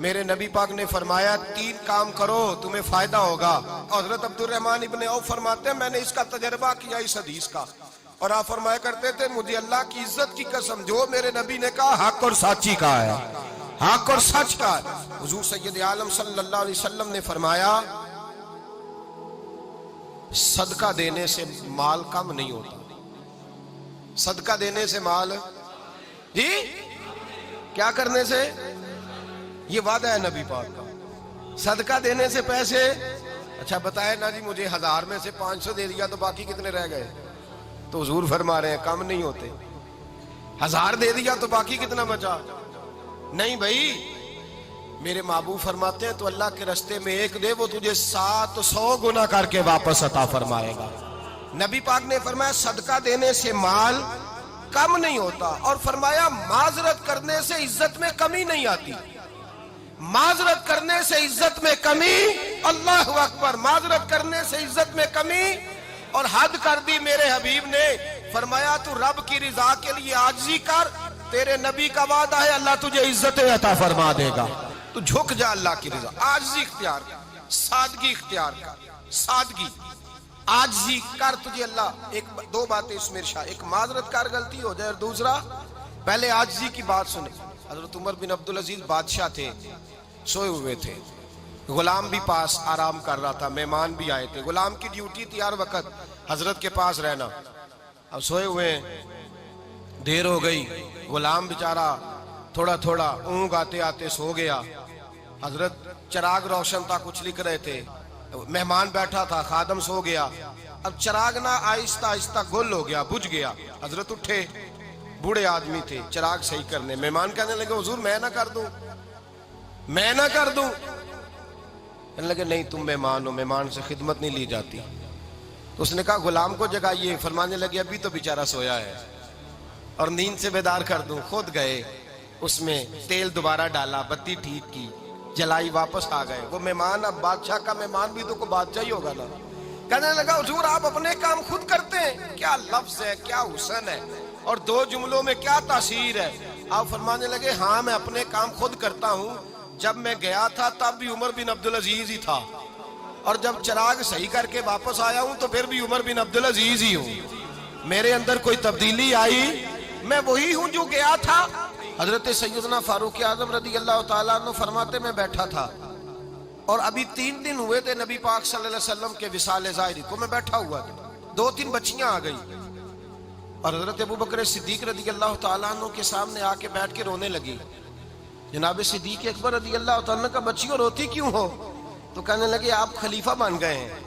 میرے نبی پاک نے فرمایا 3 کام کرو تمہیں فائدہ ہوگا. حضرت عبدالرحمن ابن عوف فرماتے ہیں میں نے اس کا تجربہ کیا اس حدیث کا, اور آپ فرمایا کرتے تھے مجھے اللہ کی عزت کی قسم جو میرے نبی نے کہا حق اور سچی کہا ہے, حق اور سچ کا ہے. حضور سید عالم صلی اللہ علیہ وسلم نے فرمایا صدقہ دینے سے مال کم نہیں ہوتا. صدقہ دینے سے مال جی کیا کرنے سے, یہ وعدہ ہے نبی پاک کا. صدقہ دینے سے پیسے, اچھا بتائے نا جی مجھے 1000 میں سے 500 دے دیا تو باقی کتنے رہ گئے؟ تو حضور فرما رہے ہیں کم نہیں ہوتے. 1000 دے دیا تو باقی کتنا بچا؟ نہیں بھائی, میرے محبوب فرماتے ہیں تو اللہ کے راستے میں 1 دے وہ تجھے 700 گنا کر کے واپس عطا فرمائے گا. نبی پاک نے فرمایا صدقہ دینے سے مال کم نہیں ہوتا, اور فرمایا معذرت کرنے سے عزت میں کمی نہیں آتی. معذرت کرنے سے عزت میں کمی, اللہ اکبر, معذرت کرنے سے عزت میں کمی. اور حد کر دی میرے حبیب نے, فرمایا تو رب کی رضا کے لیے عاجزی کر, تیرے نبی کا وعدہ ہے اللہ تجھے عزت عطا فرما دے گا. تو جھک جا اللہ کی رضا, عاجزی اختیار کر, سادگی اختیار کر, سادگی عاجزی کر, تجھے اللہ 2 باتیں اس میں ارشاد, ایک معذرت کر غلطی ہو جائے, اور دوسرا پہلے عاجزی کی بات سنیں. حضرت عمر بن عبدالعزیز بادشاہ تھے, سوئے ہوئے تھے, غلام بھی پاس آرام کر رہا تھا, مہمان بھی آئے تھے. غلام کی ڈیوٹی تھی ہر وقت حضرت کے پاس رہنا. اب سوئے ہوئے دیر ہو گئی, غلام بیچارہ تھوڑا تھوڑا اونگ آتے آتے سو گیا. حضرت چراغ روشن تھا, کچھ لکھ رہے تھے, مہمان بیٹھا تھا, خادم سو گیا. اب چراغ نہ آہستہ آہستہ گل ہو گیا, بجھ گیا. حضرت اٹھے, بوڑھے آدمی تھے, چراغ صحیح کرنے. مہمان کہنے لگے حضور میں نہ کر دوں, میں نہ کر دوں. کہنے لگے نہیں تم مہمان ہو, مہمان سے خدمت نہیں لی جاتی. تو اس نے کہا غلام کو جگائیے. فرمانے لگے ابھی تو بیچارہ سویا ہے اور نیند سے بیدار کر دوں. خود گئے, اس میں تیل دوبارہ ڈالا, بتی ٹھیک کی, جلائی, واپس آ گئے. وہ مہمان, اب بادشاہ کا مہمان بھی تو کوئی بادشاہ ہی ہوگا نا. کہنے لگا حضور آپ اپنے کام خود کرتے ہیں, کیا لفظ ہے, کیا حسن ہے, اور 2 جملوں میں کیا تاثیر ہے. آپ فرمانے لگے ہاں میں اپنے کام خود کرتا ہوں. جب میں گیا تھا تب بھی عمر بن عبدالعزیز ہی تھا, اور جب چراغ صحیح کر کے واپس آیا ہوں تو پھر بھی عمر بن عبدالعزیز ہی ہوں. میرے اندر کوئی تبدیلی آئی, میں وہی ہوں جو گیا تھا. حضرت سیدنا فاروق اعظم رضی اللہ تعالیٰ عنہ فرماتے میں بیٹھا تھا, اور ابھی 3 دن ہوئے تھے نبی پاک صلی اللہ علیہ وسلم کے وصال ظاہری کو. میں بیٹھا ہوا تھا, 2-3 بچیاں آ گئی, اور حضرت ابو بکر صدیق رضی اللہ تعالیٰ عنہ کے سامنے آ کے بیٹھ کے رونے لگی. جناب صدیق اکبر رضی اللہ تعالیٰ عنہ کا بچیوں روتی کیوں ہو؟ تو کہنے لگے آپ خلیفہ بن گئے ہیں.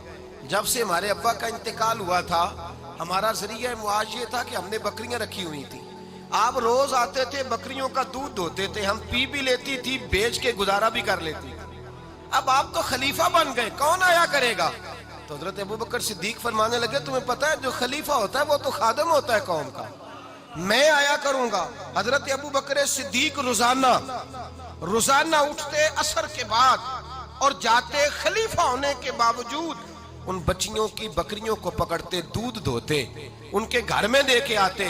جب سے ہمارے ابا کا انتقال ہوا تھا ہمارا ذریعہ معاش یہ تھا کہ ہم نے بکریاں رکھی ہوئی تھی. آپ روز آتے تھے, بکریوں کا دودھ دھوتے تھے, ہم پی بھی لیتی تھی, بیچ کے گزارا بھی کر لیتی. اب آپ تو خلیفہ بن گئے, کون آیا کرے گا؟ تو حضرت ابو بکر صدیق فرمانے لگے تمہیں پتہ ہے جو خلیفہ ہوتا ہے وہ تو خادم ہوتا ہے قوم کا, میں آیا کروں گا. حضرت ابو بکر صدیق روزانہ اٹھتے عصر کے بعد اور جاتے, خلیفہ ہونے کے باوجود ان بچیوں کی بکریوں کو پکڑتے, دودھ دھوتے, ان کے گھر میں دے کے آتے.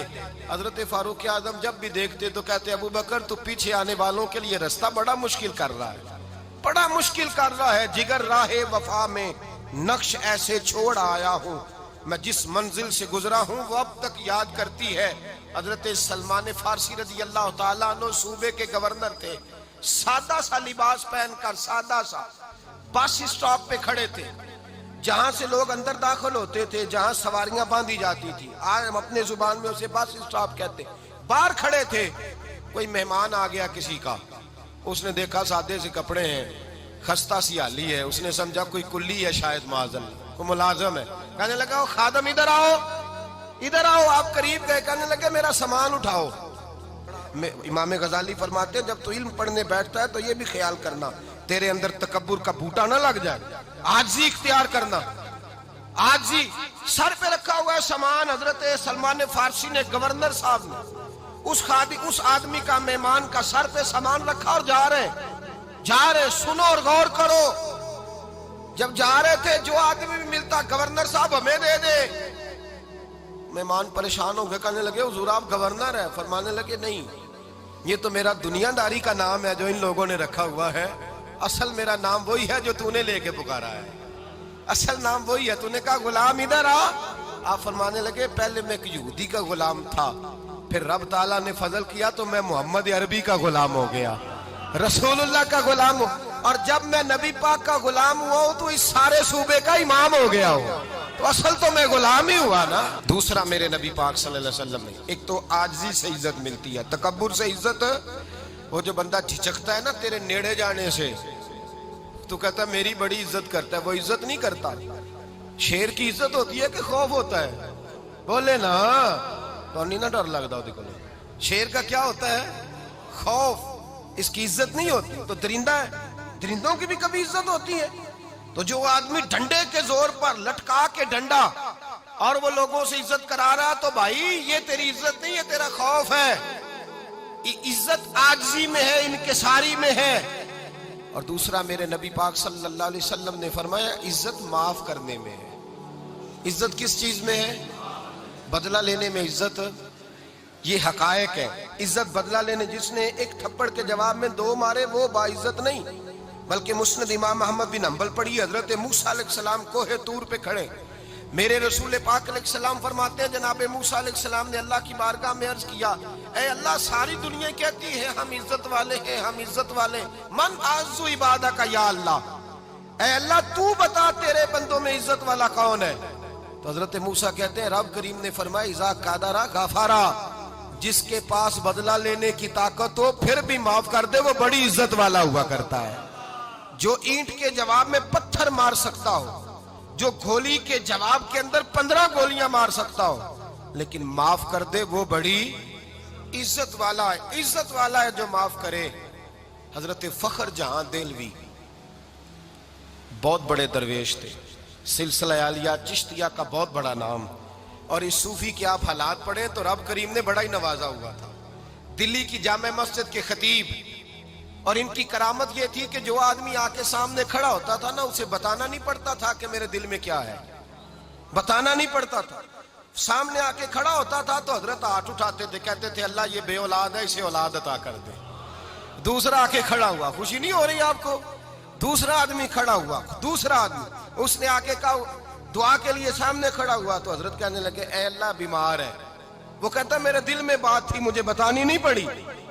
حضرت فاروق اعظم جب بھی دیکھتے تو کہتے ابو بکر تو پیچھے آنے والوں کے لیے رستہ بڑا مشکل کر رہا ہے, بڑا مشکل کر رہا ہے. جگر راہ وفا میں نقش ایسے چھوڑ آیا ہوں, میں جس منزل سے گزرا ہوں وہ اب تک یاد کرتی ہے. حضرت سلمان فارسی رضی اللہ تعالیٰ عنہ صوبے کے گورنر تھے, سادہ سا لباس پہن کر, سادہ سا, بس اسٹاپ پہ کھڑے تھے, جہاں سے لوگ اندر داخل ہوتے تھے, جہاں سواریاں باندھی جاتی تھی, آج ہم اپنے زبان میں اسے بس اسٹاپ کہتے. باہر کھڑے تھے, کوئی مہمان آ گیا کسی کا, اس نے دیکھا سادے سے کپڑے ہیں, خستہ سی حالی ہے, اس نے سمجھا کوئی کلی ہے شاید, معاذ اللہ کوئی ملازم ہے. کہنے لگا خادم ادھر آؤ, ادھر آؤ. آپ قریب گئے, کہنے لگے میرا سامان اٹھاؤ. امام غزالی فرماتے ہیں جب تو علم پڑھنے بیٹھتا ہے تو یہ بھی خیال کرنا تیرے اندر تکبر کا بوٹا نہ لگ جائے, عاجزی اختیار کرنا. عاجزی, سر پہ رکھا ہوا ہے سامان. حضرت سلمان فارسی نے, گورنر صاحب نے, اس آدمی کا, مہمان کا سر پہ سامان رکھا اور جا رہے. سنو اور غور کرو. جب جا رہے تھے جو آدمی بھی ملتا, گورنر صاحب ہمیں دے دے. مہمان پریشان ہو گئے, کہنے لگے حضور آپ گورنر ہیں؟ فرمانے لگے نہیں, یہ تو میرا دنیا داری کا نام ہے جو ان لوگوں نے رکھا ہوا ہے، اصل میرا نام وہی ہے جو تو نے لے کے پکارا ہے، اصل نام وہی ہے۔ تو نے کہا غلام ادھر آ، آپ فرمانے لگے پہلے میں ایک یہودی کا غلام تھا، پھر رب تعالیٰ نے فضل کیا تو میں محمد عربی کا غلام ہو گیا، رسول اللہ کا غلام ہو، اور جب میں نبی پاک کا غلام ہوا ہوں تو اس سارے صوبے کا امام ہو گیا ہوں، تو اصل تو میں غلام ہی ہوا نا۔ دوسرا میرے نبی پاک صلی اللہ علیہ وسلم نے ایک تو عاجزی سے عزت ملتی ہے، تکبر سے عزت، وہ جو بندہ جھجکتا ہے نا تیرے نیڑے جانے سے، تو کہتا ہے میری بڑی عزت کرتا ہے، وہ عزت نہیں کرتا۔ شیر کی عزت ہوتی ہے کہ خوف ہوتا ہے؟ بولے نا تو نہیں نا ڈر لگتا ہوتی کو۔ شیر کا کیا ہوتا ہے؟ خوف، اس کی عزت نہیں ہوتی۔ تو درندہ ہے، درندوں کی بھی کبھی عزت ہوتی ہے؟ تو جو آدمی ڈنڈے کے زور پر لٹکا کے ڈنڈا اور وہ لوگوں سے عزت کرا رہا، تو بھائی یہ تیری عزت نہیں، یہ تیرا خوف ہے۔ عزت عاجزی میں ہے، انکساری میں ہے۔ اور دوسرا میرے نبی پاک صلی اللہ علیہ وسلم نے فرمایا عزت معاف کرنے میں ہے۔ عزت کس چیز میں ہے؟ بدلہ لینے میں عزت، یہ حقائق ہے۔ عزت بدلہ لینے، جس نے ایک تھپڑ کے جواب میں 2 مارے وہ باعزت نہیں، بلکہ مسند امام محمد بن حنبل پڑھی، حضرت موسیٰ علیہ السلام کوہ طور پہ کھڑے، میرے رسول پاک علیہ السلام فرماتے ہیں جناب موسیٰ علیہ السلام نے اللہ کی بارگاہ میں عرض کیا، اے اللہ ساری دنیا کہتی ہے ہم عزت والے ہیں، ہم عزت والے ہیں، من اعز عبادک یا اللہ، اے اللہ تو بتا تیرے بندوں میں عزت والا کون ہے؟ تو حضرت موسیٰ کہتے ہیں رب کریم نے فرمایا اذا قادر غفارا، جس کے پاس بدلہ لینے کی طاقت ہو پھر بھی معاف کر دے وہ بڑی عزت والا ہوا کرتا ہے۔ جو اینٹ کے جواب میں پتھر مار سکتا ہو، جو گولی کے جواب کے اندر 15 گولیاں مار سکتا ہو، لیکن معاف کر دے وہ بڑی عزت والا ہے۔ عزت والا ہے جو معاف کرے۔ حضرت فخر جہاں دہلوی بہت بڑے درویش تھے، سلسلہ عالیہ چشتیہ کا بہت بڑا نام، اور اس صوفی کے آپ حالات پڑھیں تو رب کریم نے بڑا ہی نوازا ہوا تھا۔ دلی کی جامع مسجد کے خطیب، اور ان کی کرامت یہ تھی کہ جو آدمی آ کے سامنے کھڑا ہوتا تھا نا اسے بتانا نہیں پڑتا تھا کہ میرے دل میں کیا ہے، بتانا نہیں پڑتا تھا۔ سامنے آ کے کھڑا ہوتا تھا تو حضرت ہاتھ اٹھاتے تھے، کہتے تھے اللہ یہ بے اولاد ہے اسے اولاد عطا کر دے۔ دوسرا آ کے کھڑا ہوا، خوشی نہیں ہو رہی آپ کو؟ دوسرا آدمی کھڑا ہوا، دوسرا آدمی، اس نے آ کے کہا دعا کے لیے سامنے کھڑا ہوا تو حضرت کہنے لگے اے اللہ بیمار ہے، وہ کہتا میرے دل میں بات تھی مجھے بتانی نہیں پڑی،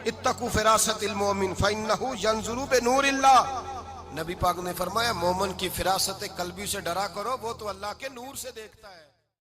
اتقوا فراست المؤمن فإنه ينظر بنور اللہ، نبی پاک نے فرمایا مومن کی فراست قلبی سے ڈرا کرو، وہ تو اللہ کے نور سے دیکھتا ہے۔